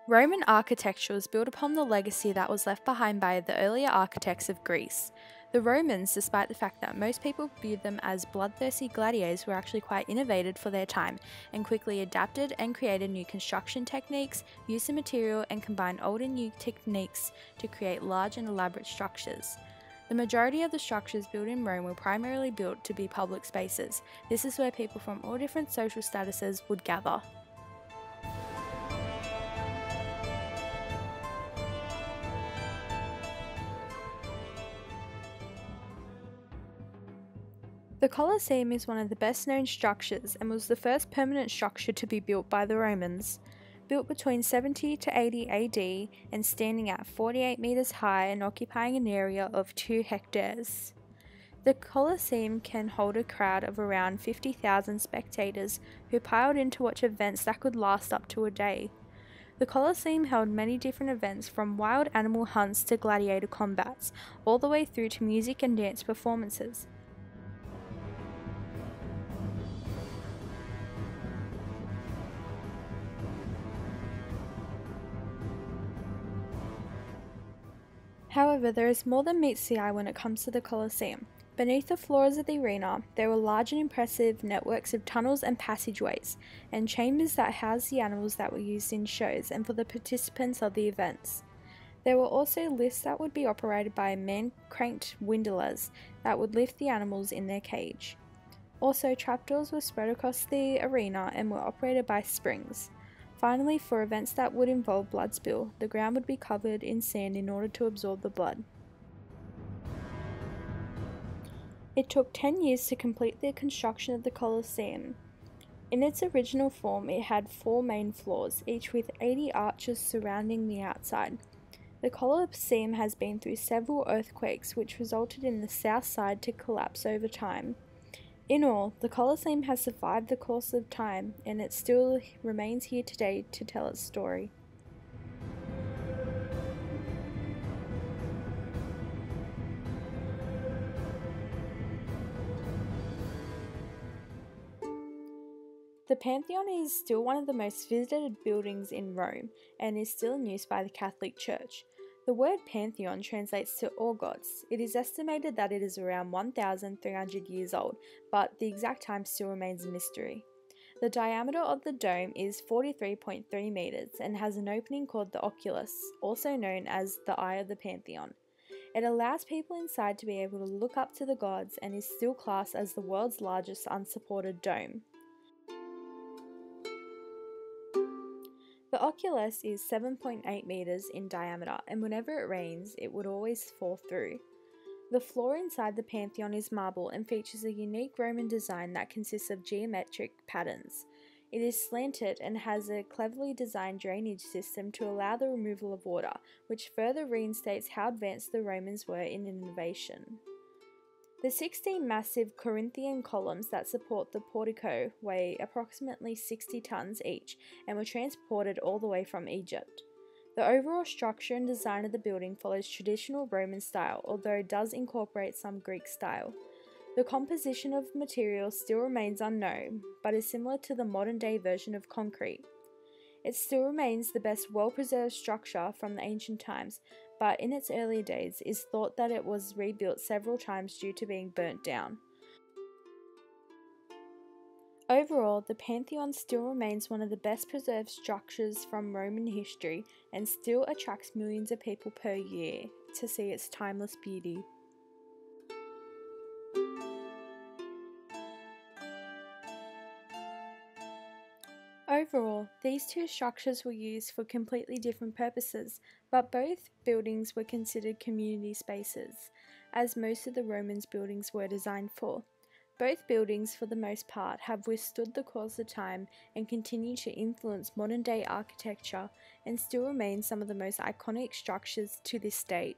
Roman architecture was built upon the legacy that was left behind by the earlier architects of Greece. The Romans, despite the fact that most people viewed them as bloodthirsty gladiators, were actually quite innovative for their time and quickly adapted and created new construction techniques, used the material, and combined old and new techniques to create large and elaborate structures. The majority of the structures built in Rome were primarily built to be public spaces. This is where people from all different social statuses would gather. The Colosseum is one of the best known structures and was the first permanent structure to be built by the Romans. Built between 70 to 80 AD and standing at 48 metres high and occupying an area of 2 hectares. The Colosseum can hold a crowd of around 50,000 spectators who piled in to watch events that could last up to a day. The Colosseum held many different events from wild animal hunts to gladiator combats, all the way through to music and dance performances. However, there is more than meets the eye when it comes to the Colosseum. Beneath the floors of the arena, there were large and impressive networks of tunnels and passageways, and chambers that housed the animals that were used in shows and for the participants of the events. There were also lifts that would be operated by man-cranked windowers that would lift the animals in their cage. Also, trapdoors were spread across the arena and were operated by springs. Finally, for events that would involve blood spill, the ground would be covered in sand in order to absorb the blood. It took 10 years to complete the construction of the Colosseum. In its original form, it had 4 main floors, each with 80 arches surrounding the outside. The Colosseum has been through several earthquakes, which resulted in the south side to collapse over time. In all, the Colosseum has survived the course of time, and it still remains here today to tell its story. The Pantheon is still one of the most visited buildings in Rome, and is still in use by the Catholic Church. The word Pantheon translates to all gods. It is estimated that it is around 1,300 years old, but the exact time still remains a mystery. The diameter of the dome is 43.3 meters and has an opening called the oculus, also known as the eye of the Pantheon. It allows people inside to be able to look up to the gods and is still classed as the world's largest unsupported dome. The oculus is 7.8 meters in diameter, and whenever it rains, it would always fall through. The floor inside the Pantheon is marble and features a unique Roman design that consists of geometric patterns. It is slanted and has a cleverly designed drainage system to allow the removal of water, which further reinstates how advanced the Romans were in innovation. The 16 massive Corinthian columns that support the portico weigh approximately 60 tons each and were transported all the way from Egypt. The overall structure and design of the building follows traditional Roman style, although it does incorporate some Greek style. The composition of materials still remains unknown, but is similar to the modern-day version of concrete. It still remains the best well-preserved structure from the ancient times, but in its earlier days it is thought that it was rebuilt several times due to being burnt down. Overall, the Pantheon still remains one of the best preserved structures from Roman history and still attracts millions of people per year to see its timeless beauty. Overall, these two structures were used for completely different purposes, but both buildings were considered community spaces, as most of the Romans' buildings were designed for. Both buildings, for the most part, have withstood the course of time and continue to influence modern-day architecture and still remain some of the most iconic structures to this date.